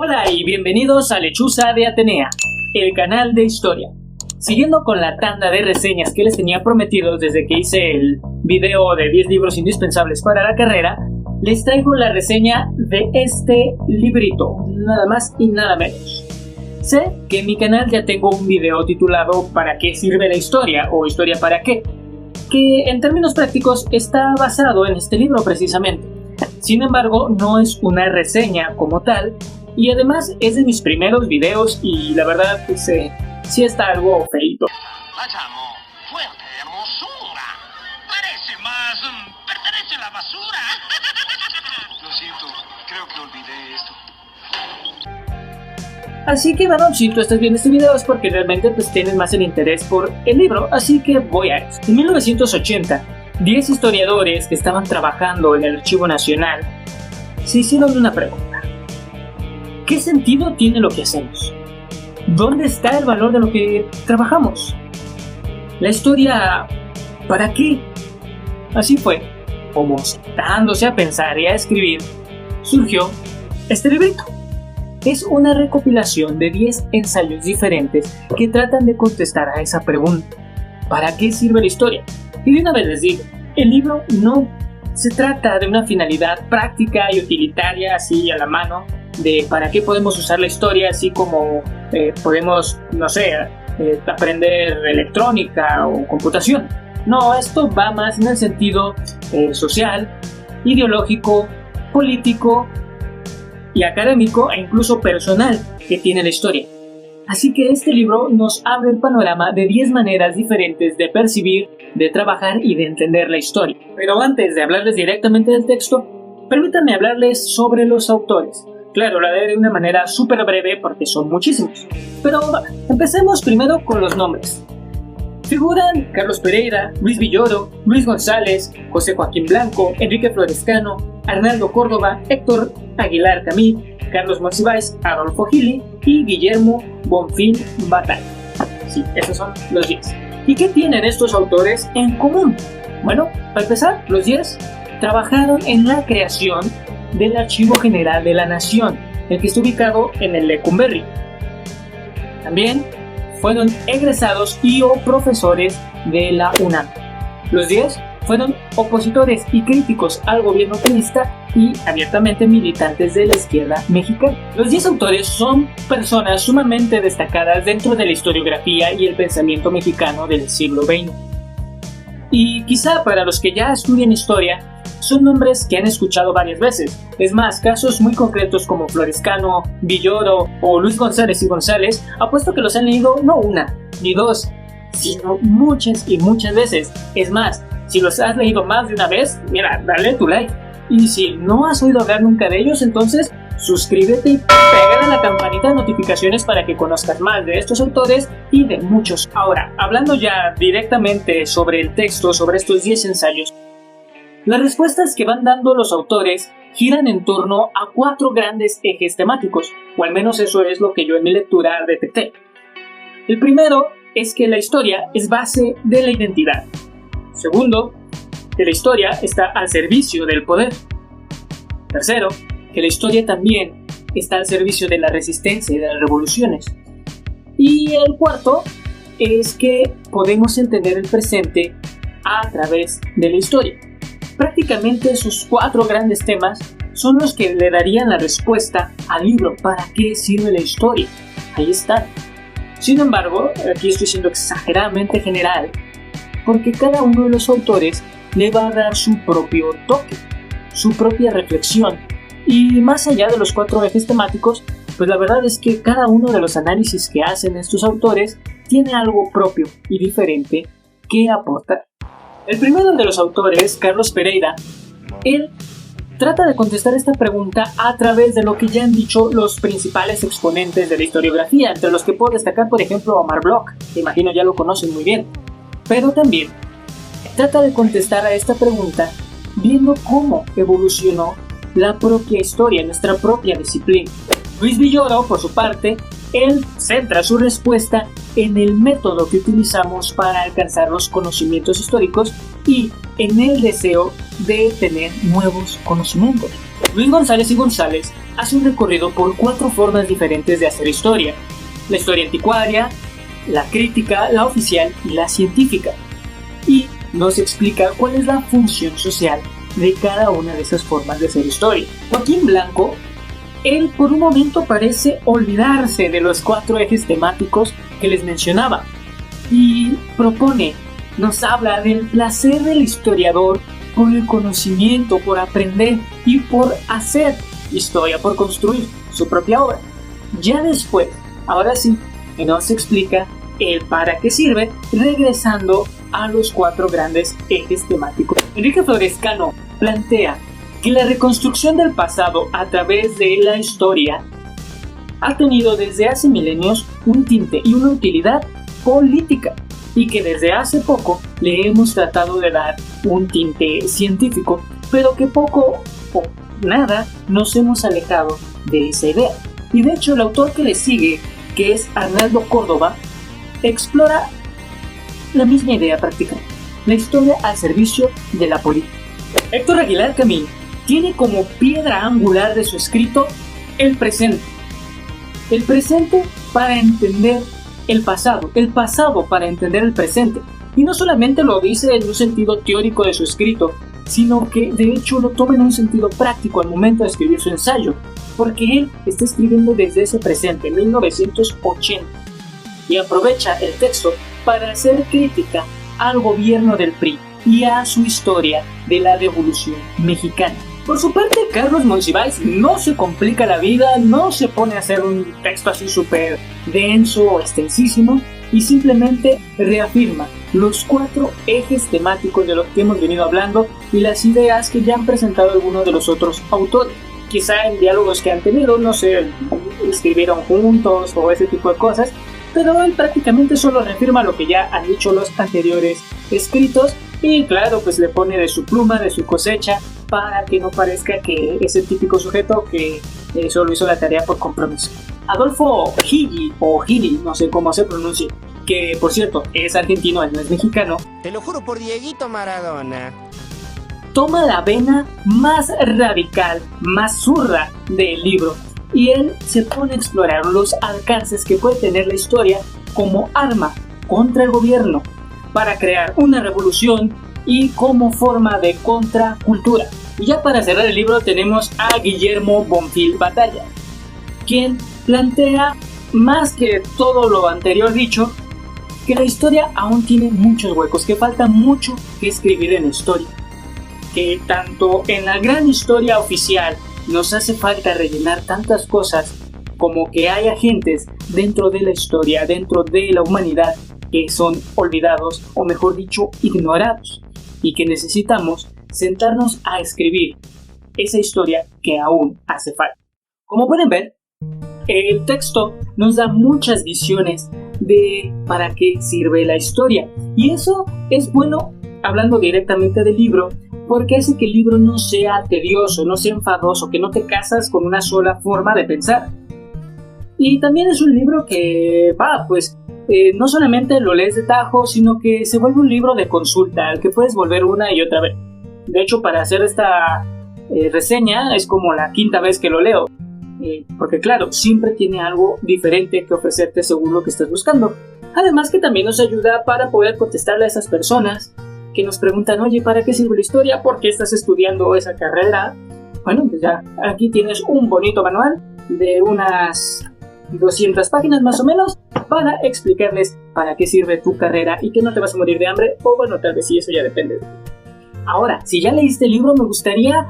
Hola y bienvenidos a Lechuza de Atenea, el canal de historia. Siguiendo con la tanda de reseñas que les tenía prometido desde que hice el video de 10 libros indispensables para la carrera, les traigo la reseña de este librito, nada más y nada menos. Sé que en mi canal ya tengo un video titulado ¿Para qué sirve la historia? O ¿Historia para qué?, que en términos prácticos está basado en este libro precisamente. Sin embargo, no es una reseña como tal, y además es de mis primeros videos y la verdad que sí está algo feito. La llamo fuerte hermosura. Parece más... pertenece a la basura. Lo siento, creo que olvidé esto. Así que bueno, si tú estás viendo este video es porque realmente tienes más el interés por el libro, así que voy a eso. En 1980, 10 historiadores que estaban trabajando en el Archivo Nacional se hicieron una pregunta. ¿Qué sentido tiene lo que hacemos? ¿Dónde está el valor de lo que trabajamos? La historia, ¿para qué? Así fue, como sentándose a pensar y a escribir, surgió este librito. Es una recopilación de 10 ensayos diferentes que tratan de contestar a esa pregunta. ¿Para qué sirve la historia? Y de una vez les digo, el libro no se trata de una finalidad práctica y utilitaria así a la mano, de para qué podemos usar la historia, así como podemos, no sé, aprender electrónica o computación. No, esto va más en el sentido social, ideológico, político y académico e incluso personal que tiene la historia. Así que este libro nos abre el panorama de 10 maneras diferentes de percibir, de trabajar y de entender la historia. Pero antes de hablarles directamente del texto, permítanme hablarles sobre los autores. Claro, lo haré de una manera súper breve porque son muchísimos. Pero empecemos primero con los nombres. Figuran Carlos Pereira, Luis Villoro, Luis González, José Joaquín Blanco, Enrique Florescano, Arnaldo Córdoba, Héctor Aguilar Camí, Carlos Monsiváis, Adolfo Gili y Guillermo Bonfil Batalla. Sí, esos son los 10. ¿Y qué tienen estos autores en común? Bueno, para empezar, los 10 trabajaron en la creación del Archivo General de la Nación, el que está ubicado en el Lecumberri. También fueron egresados y o profesores de la UNAM. Los 10 fueron opositores y críticos al gobierno priista y abiertamente militantes de la izquierda mexicana. Los 10 autores son personas sumamente destacadas dentro de la historiografía y el pensamiento mexicano del siglo XX. Y quizá para los que ya estudian historia, son nombres que han escuchado varias veces. Es más, casos muy concretos como Florescano, Villoro o Luis González y González, apuesto que los han leído no una ni dos, sino muchas y muchas veces. Es más, si los has leído más de una vez, mira, dale tu like. Y si no has oído hablar nunca de ellos, entonces suscríbete y pégale a la campanita de notificaciones para que conozcas más de estos autores y de muchos. Ahora, hablando ya directamente sobre el texto, sobre estos 10 ensayos, las respuestas que van dando los autores giran en torno a 4 grandes ejes temáticos, o al menos eso es lo que yo en mi lectura detecté. El primero es que la historia es base de la identidad. Segundo, que la historia está al servicio del poder. Tercero, que la historia también está al servicio de la resistencia y de las revoluciones. Y el cuarto es que podemos entender el presente a través de la historia. Prácticamente esos 4 grandes temas son los que le darían la respuesta al libro ¿Para qué sirve la historia? Ahí están. Sin embargo, aquí estoy siendo exageradamente general, porque cada uno de los autores le va a dar su propio toque, su propia reflexión. Y más allá de los 4 ejes temáticos, pues la verdad es que cada uno de los análisis que hacen estos autores tiene algo propio y diferente que aportar. El primero de los autores, Carlos Pereira, él trata de contestar esta pregunta a través de lo que ya han dicho los principales exponentes de la historiografía, entre los que puedo destacar, por ejemplo, Omar Bloch, que imagino ya lo conocen muy bien. Pero también trata de contestar a esta pregunta viendo cómo evolucionó la propia historia, nuestra propia disciplina. Luis Villoro, por su parte, él centra su respuesta en el método que utilizamos para alcanzar los conocimientos históricos y en el deseo de tener nuevos conocimientos. Luis González y González hace un recorrido por 4 formas diferentes de hacer historia: la historia anticuaria, la crítica, la oficial y la científica, y nos explica cuál es la función social de cada una de esas formas de hacer historia. Joaquín Blanco, él por un momento parece olvidarse de los 4 ejes temáticos que les mencionaba y nos habla del placer del historiador por el conocimiento, por aprender y por hacer historia, por construir su propia obra. Ya después, ahora sí, nos explica el para qué sirve, regresando a los 4 grandes ejes temáticos. Enrique Flores Cano plantea que la reconstrucción del pasado a través de la historia ha tenido desde hace milenios un tinte y una utilidad política, y que desde hace poco le hemos tratado de dar un tinte científico, pero que poco o nada nos hemos alejado de esa idea. Y de hecho el autor que le sigue, que es Arnaldo Córdoba, explora la misma idea prácticamente: la historia al servicio de la política. Héctor Aguilar Camín tiene como piedra angular de su escrito el presente. El presente para entender el pasado para entender el presente. Y no solamente lo dice en un sentido teórico de su escrito, sino que de hecho lo toma en un sentido práctico al momento de escribir su ensayo, porque él está escribiendo desde ese presente, 1980, y aprovecha el texto para hacer crítica al gobierno del PRI y a su historia de la Revolución Mexicana. Por su parte, Carlos Monsiváis no se complica la vida, no se pone a hacer un texto así súper denso o extensísimo, y simplemente reafirma los 4 ejes temáticos de los que hemos venido hablando y las ideas que ya han presentado algunos de los otros autores. Quizá en diálogos que han tenido, no sé, escribieron juntos o ese tipo de cosas, pero él prácticamente solo reafirma lo que ya han dicho los anteriores escritos, y claro, pues le pone de su pluma, de su cosecha, para que no parezca que es el típico sujeto que solo hizo la tarea por compromiso. Adolfo Gili, o Gili, no sé cómo se pronuncia, que por cierto es argentino, él no es mexicano. Te lo juro por Dieguito Maradona. Toma la vena más radical, más zurda del libro, y él se pone a explorar los alcances que puede tener la historia como arma contra el gobierno, para crear una revolución y como forma de contracultura. Y ya para cerrar el libro tenemos a Guillermo Bonfil Batalla, quien plantea, más que todo lo anterior dicho, que la historia aún tiene muchos huecos, que falta mucho que escribir en la historia, que tanto en la gran historia oficial nos hace falta rellenar tantas cosas, como que hay agentes dentro de la historia, dentro de la humanidad, que son olvidados, o mejor dicho, ignorados, y que necesitamos sentarnos a escribir esa historia que aún hace falta. Como pueden ver, el texto nos da muchas visiones de para qué sirve la historia, y eso es bueno hablando directamente del libro, porque hace que el libro no sea tedioso, no sea enfadoso, que no te casas con una sola forma de pensar. Y también es un libro que no solamente lo lees de tajo, sino que se vuelve un libro de consulta al que puedes volver una y otra vez. De hecho, para hacer esta reseña es como la 5ª vez que lo leo, porque claro, siempre tiene algo diferente que ofrecerte según lo que estás buscando. Además que también nos ayuda para poder contestarle a esas personas que nos preguntan: oye, ¿para qué sirve la historia? ¿Por qué estás estudiando esa carrera? Bueno, pues ya aquí tienes un bonito manual de unas 200 páginas más o menos para explicarles para qué sirve tu carrera y que no te vas a morir de hambre, o bueno, tal vez sí, eso ya depende de ti. Ahora, si ya leíste el libro, me gustaría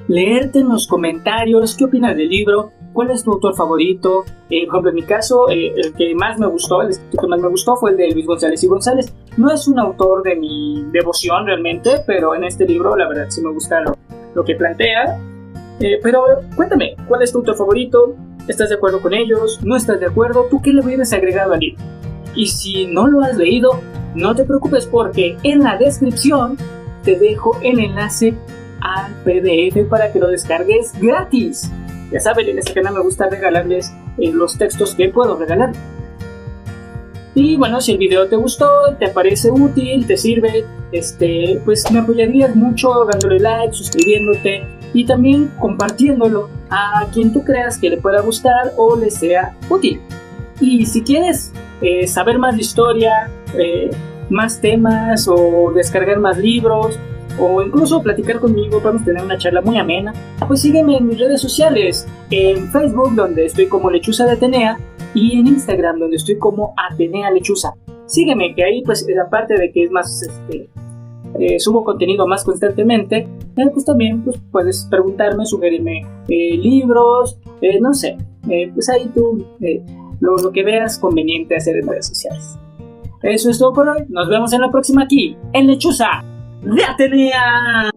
leerte en los comentarios qué opinas del libro, cuál es tu autor favorito. Por ejemplo, en mi caso, el que más me gustó, el escrito que más me gustó fue el de Luis González y González. No es un autor de mi devoción realmente, pero en este libro la verdad sí me gusta lo que plantea. Pero cuéntame, ¿cuál es tu autor favorito? ¿Estás de acuerdo con ellos? ¿No estás de acuerdo? ¿Tú qué le hubieras agregado al libro? Y si no lo has leído, no te preocupes, porque en la descripción te dejo el enlace al PDF para que lo descargues gratis. Ya saben, en este canal me gusta regalarles los textos que puedo regalar. Y bueno, si el video te gustó, te parece útil, te sirve, pues me apoyarías mucho dándole like, suscribiéndote y también compartiéndolo a quien tú creas que le pueda gustar o le sea útil. Y si quieres saber más de historia, más temas o descargar más libros o incluso platicar conmigo, vamos a tener una charla muy amena, pues sígueme en mis redes sociales, en Facebook, donde estoy como Lechuza de Atenea, y en Instagram, donde estoy como Atenea Lechuza. Sígueme, que ahí pues aparte de que es más subo contenido más constantemente, pues también pues, puedes preguntarme, sugerirme libros, no sé, pues ahí tú lo que veas conveniente hacer en redes sociales. Eso es todo por hoy, nos vemos en la próxima aquí, en Lechuza de Atenea.